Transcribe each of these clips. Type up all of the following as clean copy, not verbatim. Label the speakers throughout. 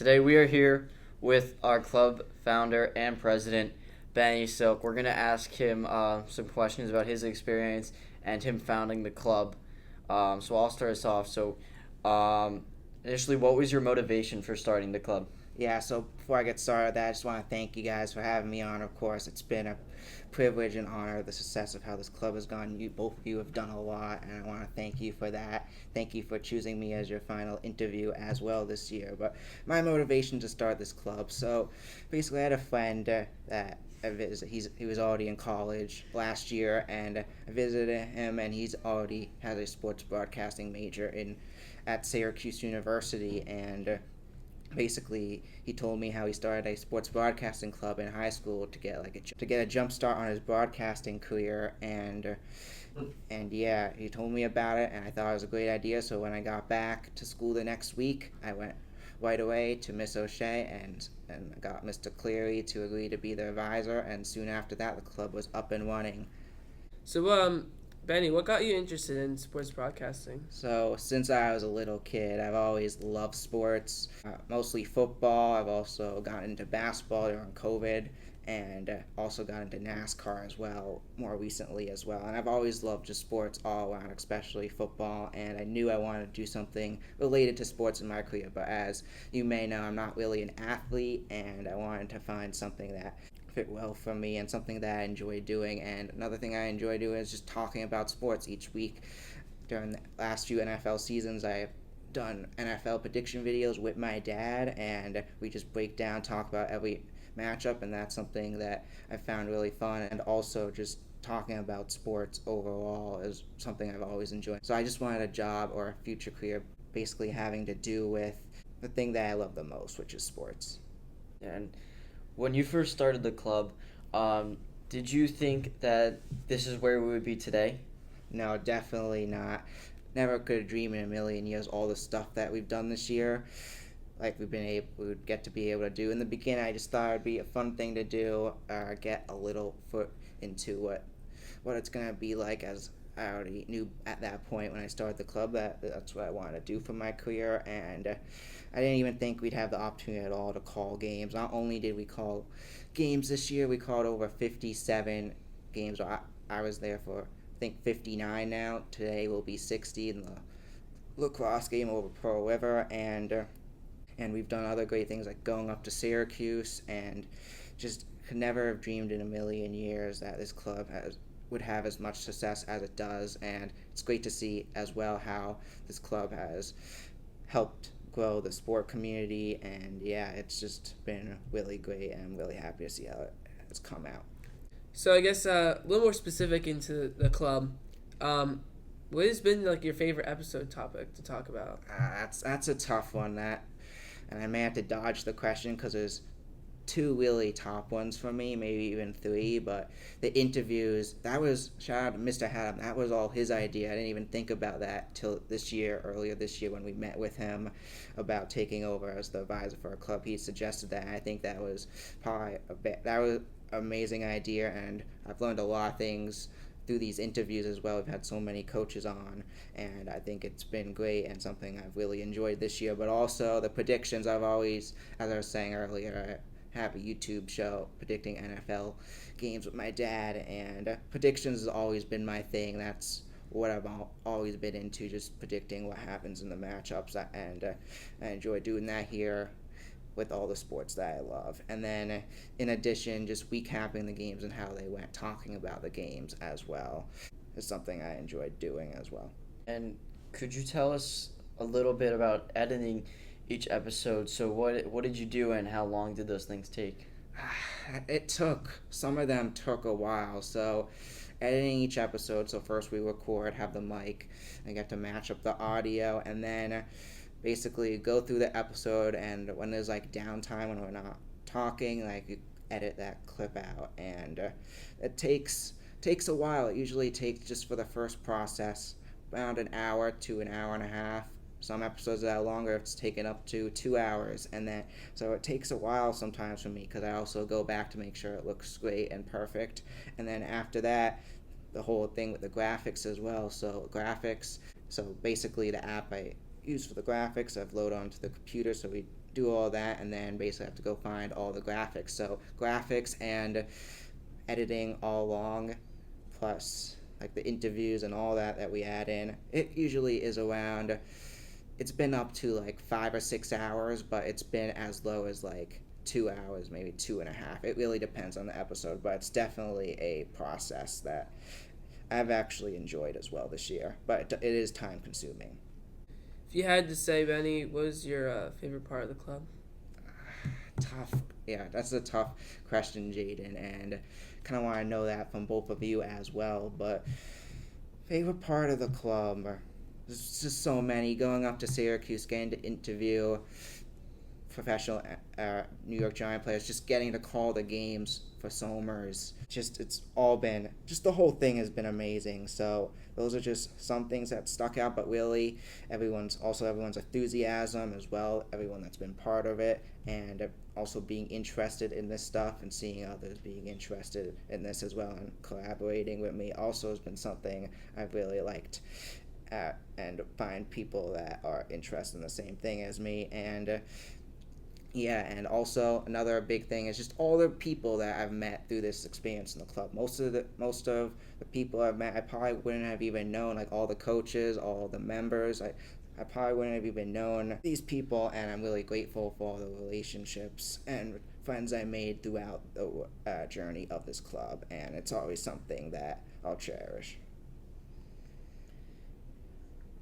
Speaker 1: Today we are here with our club founder and president, Benny Silk. We're going to ask him some questions about his experience and him founding the club. So I'll start us off. Initially, what was your motivation for starting the club?
Speaker 2: Yeah, so before I get started, I just want to thank you guys for having me on. Of course, it's been a privilege and honor the success of how this club has gone. You both of you have done a lot, and I want to thank you for that. Thank you for choosing me as your final interview as well this year. But my motivation to start this club, so basically, I had a friend that I visited. He was already in college last year, and I visited him, and he's already has a sports broadcasting major in at Syracuse University, and basically he told me how he started a sports broadcasting club in high school to get a jump start on his broadcasting career, and yeah, he told me about it, and I thought it was a great idea. So when I got back to school the next week, I went right away to Miss O'Shea and got Mr. Cleary to agree to be the advisor, and soon after that the club was up and running.
Speaker 3: So, Benny, what got you interested in sports broadcasting?
Speaker 2: So since I was a little kid, I've always loved sports, mostly football. I've also gotten into basketball during COVID, and also got into NASCAR as well, more recently as well. And I've always loved just sports all around, especially football, and I knew I wanted to do something related to sports in my career. But as you may know, I'm not really an athlete, and I wanted to find something that fit well for me and something that I enjoy doing. And another thing I enjoy doing is just talking about sports each week. During the last few NFL seasons, I've done NFL prediction videos with my dad, and we just break down, talk about every matchup, and that's something that I found really fun. And also just talking about sports overall is something I've always enjoyed. So I just wanted a job or a future career basically having to do with the thing that I love the most, which is sports.
Speaker 1: And when you first started the club, did you think that this is where we would be today?
Speaker 2: No, definitely not. Never could have dreamed in a million years all the stuff that we've done this year. Like we would get to be able to do. In the beginning, I just thought it'd be a fun thing to do, get a little foot into what it's gonna be like. As I already knew at that point when I started the club that's what I wanted to do for my career, and I didn't even think we'd have the opportunity at all to call games. Not only did we call games this year, we called over 57 games. I was there for I think 59 now. Today will be 60 in the lacrosse game over Pearl River, and we've done other great things like going up to Syracuse, and just could never have dreamed in a million years that this club would have as much success as it does. And it's great to see as well how this club has helped grow the sport community, and yeah, it's just been really great, and I'm really happy to see how it's come out.
Speaker 3: So, I guess a little more specific into the club. What has been like your favorite episode topic to talk about?
Speaker 2: That's a tough one, and I may have to dodge the question because there's two really top ones for me, maybe even three. But the interviews, that was, shout out to Mr. Haddam, that was all his idea. I didn't even think about that till earlier this year when we met with him about taking over as the advisor for our club. He suggested that, and I think that was probably that was an amazing idea, and I've learned a lot of things through these interviews as well. We've had so many coaches on, and I think it's been great and something I've really enjoyed this year. But also the predictions, I've always, as I was saying earlier, I have a YouTube show predicting NFL games with my dad, and predictions has always been my thing. That's what I've always been into, just predicting what happens in the matchups, and I enjoy doing that here with all the sports that I love. And then in addition, just recapping the games and how they went, talking about the games as well is something I enjoyed doing as well.
Speaker 1: And could you tell us a little bit about editing each episode? So what did you do, and how long did those things take?
Speaker 2: Some of them took a while. So editing each episode, so first we record, have the mic, and get to match up the audio, and then basically go through the episode, and when there's like downtime when we're not talking, like you edit that clip out, and it takes a while. It usually takes, just for the first process, around an hour to an hour and a half. Some episodes that are longer, it's taken up to 2 hours, and then so it takes a while sometimes for me because I also go back to make sure it looks great and perfect, and then after that, the whole thing with the graphics as well. So basically the app I use for the graphics, I've loaded onto the computer, so we do all that, and then basically have to go find all the graphics. So graphics and editing all along, plus like the interviews and all that we add in. It usually is around. It's been up to like 5 or 6 hours, but it's been as low as like 2 hours, maybe 2.5. It really depends on the episode, but it's definitely a process that I've actually enjoyed as well this year. But it is time consuming.
Speaker 3: If you had to say, Benny, what was your favorite part of the club?
Speaker 2: Tough. Yeah, that's a tough question, Jaden, and kind of want to know that from both of you as well. But favorite part of the club, there's just so many. Going up to Syracuse, getting to interview professional New York Giant players, just getting to call the games for Somers. It's all been, just the whole thing has been amazing. So those are just some things that stuck out, but really everyone's enthusiasm as well, everyone that's been part of it, and also being interested in this stuff and seeing others being interested in this as well and collaborating with me also has been something I've really liked. And find people that are interested in the same thing as me, and and also another big thing is just all the people that I've met through this experience in the club. Most of the people I've met, I probably wouldn't have even known, like all the coaches, all the members. I probably wouldn't have even known these people, and I'm really grateful for all the relationships and friends I made throughout the journey of this club, and it's always something that I'll cherish.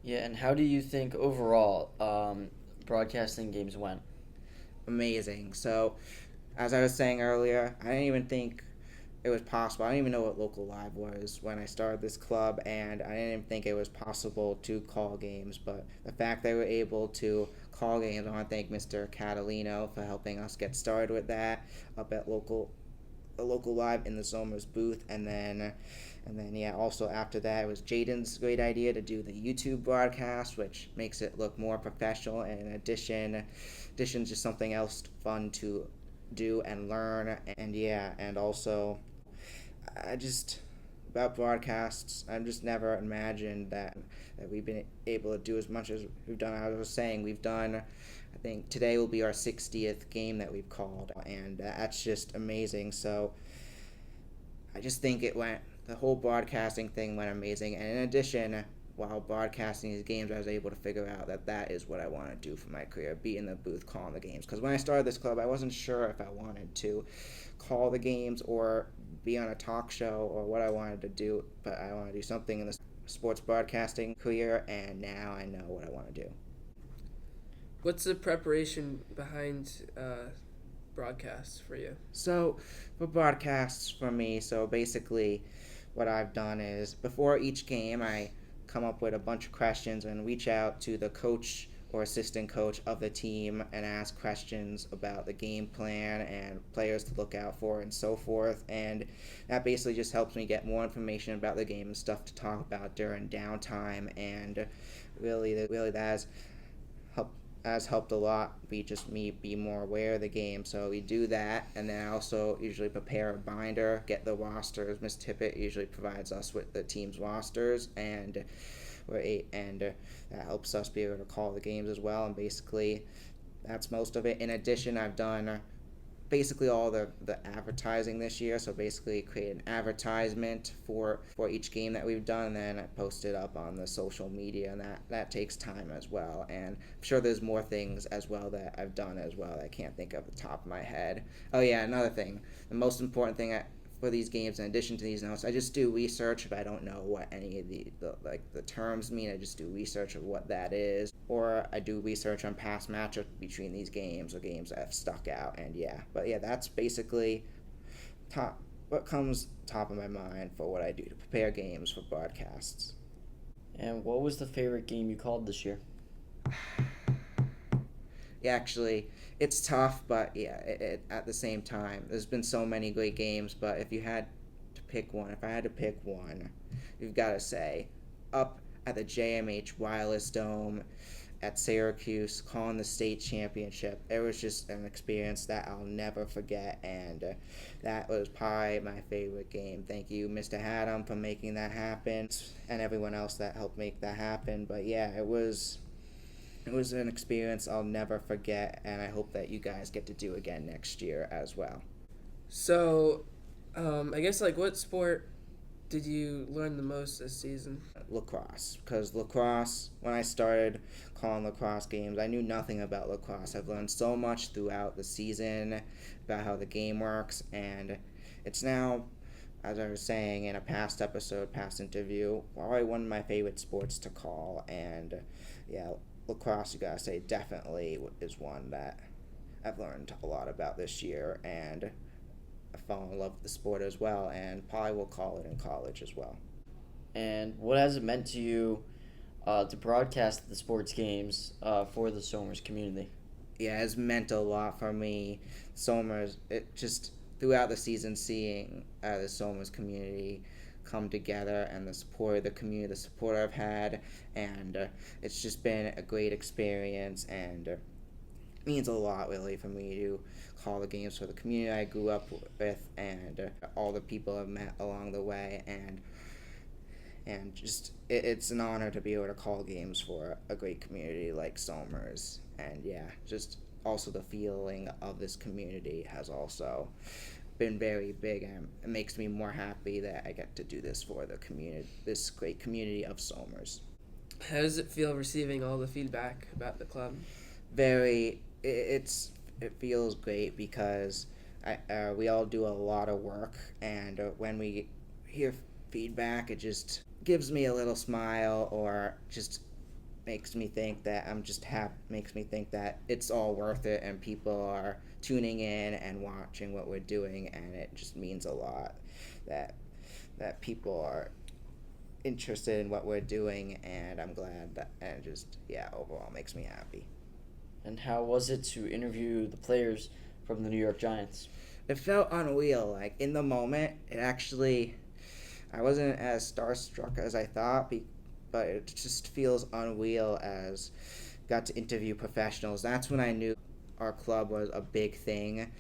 Speaker 1: Yeah, and how do you think overall broadcasting games went?
Speaker 2: Amazing. So, as I was saying earlier, I didn't even think it was possible. I didn't even know what local live was when I started this club, and I didn't even think it was possible to call games. But the fact they were able to call games, I want to thank Mr. Catalino for helping us get started with that up at local live in the Somers booth, and then also after that it was Jaden's great idea to do the YouTube broadcast, which makes it look more professional, and in addition just something else fun to do and learn. And also I just about broadcasts, I've just never imagined that we've been able to do as much as we've done. I was saying we've done, I think today will be our 60th game that we've called, and that's just amazing. So I just think the whole broadcasting thing went amazing, and in addition, while broadcasting these games, I was able to figure out that is what I want to do for my career, be in the booth calling the games. Because when I started this club, I wasn't sure if I wanted to call the games or be on a talk show or what I wanted to do, but I want to do something in the sports broadcasting career, and now I know what I want to do.
Speaker 3: What's the preparation behind broadcasts for you?
Speaker 2: So for broadcasts for me, so basically what I've done is before each game I come up with a bunch of questions and reach out to the coach or assistant coach of the team and ask questions about the game plan and players to look out for and so forth, and that basically just helps me get more information about the game and stuff to talk about during downtime, and really that has helped a lot. Me be more aware of the game, so we do that, and then I also usually prepare a binder, get the rosters. Miss Tippett usually provides us with the team's rosters, and that helps us be able to call the games as well. And basically that's most of it. In addition, I've done basically all the advertising this year, so basically create an advertisement for each game that we've done, and then I post it up on the social media, and that takes time as well. And I'm sure there's more things as well that I've done as well that I can't think of the top of my head. Oh yeah, another thing, the most important thing for these games, in addition to these notes, I just do research. If I don't know what any of the terms mean, I just do research of what that is, or I do research on past matchups between these games or games that have stuck out. And that's basically what comes top of my mind for what I do to prepare games for broadcasts.
Speaker 1: And what was the favorite game you called this year?
Speaker 2: Yeah, actually, it's tough, but at the same time, there's been so many great games. But if I had to pick one, you've got to say, up at the JMH Wireless Dome at Syracuse, calling the state championship, it was just an experience that I'll never forget, and that was probably my favorite game. Thank you, Mr. Haddam, for making that happen, and everyone else that helped make that happen. But yeah, it was It was an experience I'll never forget, and I hope that you guys get to do again next year as well.
Speaker 3: So, I guess like what sport did you learn the most this season?
Speaker 2: Lacrosse, because lacrosse, when I started calling lacrosse games, I knew nothing about lacrosse. I've learned so much throughout the season about how the game works, and it's now, as I was saying in a past interview, probably one of my favorite sports to call. And yeah, lacrosse, you gotta say, definitely is one that I've learned a lot about this year, and I fell in love with the sport as well, and probably will call it in college as well.
Speaker 1: And what has it meant to you to broadcast the sports games for the Somers community?
Speaker 2: Yeah, it's meant a lot for me. Somers, it just throughout the season, seeing the Somers community come together and the support of the community, the support I've had, and it's just been a great experience, and it means a lot really for me to call the games for the community I grew up with, and all the people I've met along the way, and just it's an honor to be able to call games for a great community like Somers. And yeah, just also the feeling of this community has also been very big, and it makes me more happy that I get to do this for the community, this great community of Somers.
Speaker 3: How does it feel receiving all the feedback about the club?
Speaker 2: It feels great because we all do a lot of work, and when we hear feedback, it just gives me a little smile, or just makes me think that makes me think that it's all worth it, and people are tuning in and watching what we're doing, and it just means a lot that people are interested in what we're doing, and I'm glad that, and just overall makes me happy.
Speaker 1: And how was it to interview the players from the New York Giants?
Speaker 2: It felt unreal. Like in the moment, I wasn't as starstruck as I thought, but it just feels unreal as got to interview professionals. That's when I knew our club was a big thing,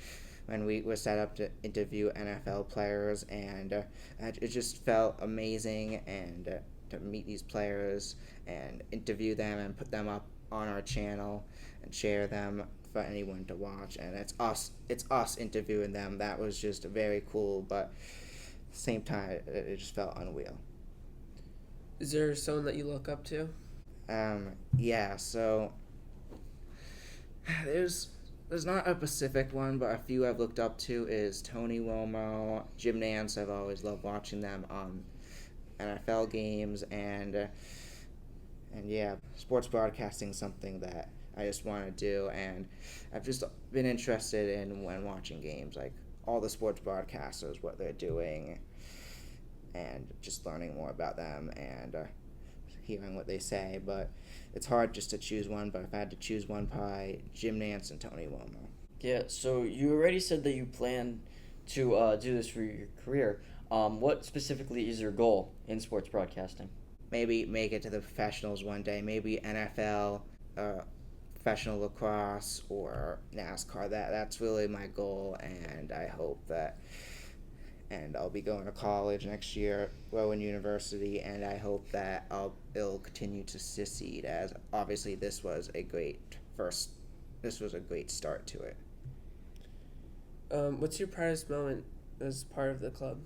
Speaker 2: when we were set up to interview NFL players, and it just felt amazing, and to meet these players and interview them and put them up on our channel and share them for anyone to watch. And it's us interviewing them. That was just very cool, but at the same time it just felt unreal.
Speaker 3: Is there someone that you look up to?
Speaker 2: So there's not a specific one, but a few I've looked up to is Tony Romo, Jim Nantz. I've always loved watching them on NFL games, and sports broadcasting is something that I just want to do, and I've just been interested in when watching games, like all the sports broadcasters, what they're doing, and just learning more about them, and hearing what they say. But it's hard just to choose one, but if I had to choose one, probably Jim Nantz and Tony Romo.
Speaker 1: Yeah, so you already said that you plan to do this for your career. What specifically is your goal in sports broadcasting?
Speaker 2: Maybe make it to the professionals one day, maybe NFL, professional lacrosse, or NASCAR. That's really my goal, and I hope that, and I'll be going to college next year, Rowan University, and I hope that it'll continue to succeed, as obviously this was a great start to it.
Speaker 3: What's your proudest moment as part of the club?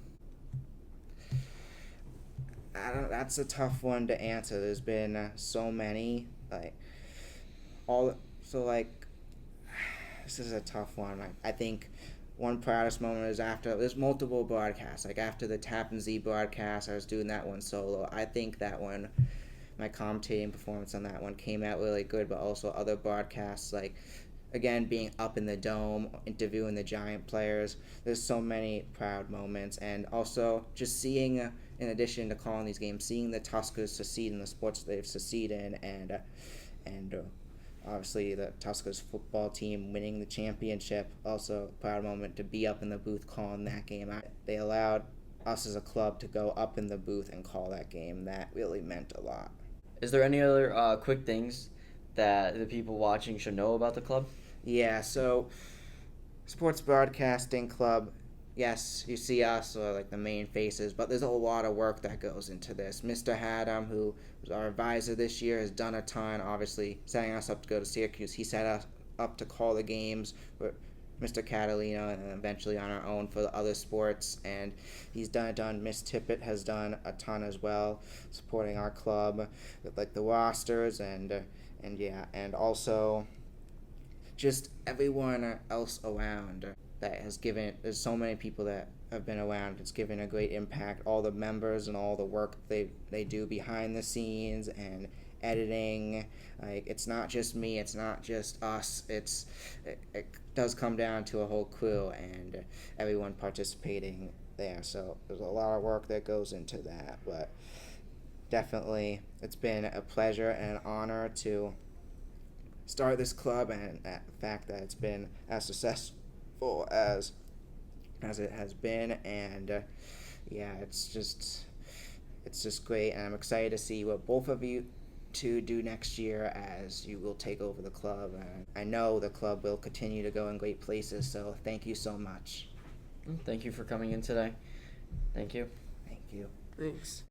Speaker 2: That's a tough one to answer. There's been so many, this is a tough one. I think one proudest moment is after, there's multiple broadcasts, like after the Tappan Zee broadcast, I was doing that one solo. I think that one, my commentating performance on that one came out really good, but also other broadcasts, like, again, being up in the dome, interviewing the Giant players. There's so many proud moments, and also just seeing, in addition to calling these games, seeing the Tuskers succeed in the sports they've succeeded in, and obviously the Tuskers football team winning the championship. Also a proud moment to be up in the booth calling that game. They allowed us as a club to go up in the booth and call that game. That really meant a lot.
Speaker 1: Is there any other quick things that the people watching should know about the club?
Speaker 2: Yeah, so Sports Broadcasting Club yes, you see us or like the main faces, but there's a lot of work that goes into this. Mr. Haddam, who was our advisor this year, has done a ton. Obviously, setting us up to go to Syracuse, he set us up to call the games with Mr. Catalino and eventually on our own for the other sports. And he's done a ton. Miss Tippett has done a ton as well, supporting our club with like the rosters and yeah, and also just everyone else around that has given. There's so many people that have been around. It's given a great impact. All the members and all the work they do behind the scenes and editing. Like, it's not just me. It's not just us. It does come down to a whole crew and everyone participating there. So there's a lot of work that goes into that. But definitely, it's been a pleasure and an honor to start this club, and the fact that it's been as successful as it has been. And yeah, it's just great, and I'm excited to see what both of you to do next year as you will take over the club. And I know the club will continue to go in great places, so thank you so much.
Speaker 1: Thank you for coming in today. Thank you.
Speaker 2: Thank you.
Speaker 3: Thanks.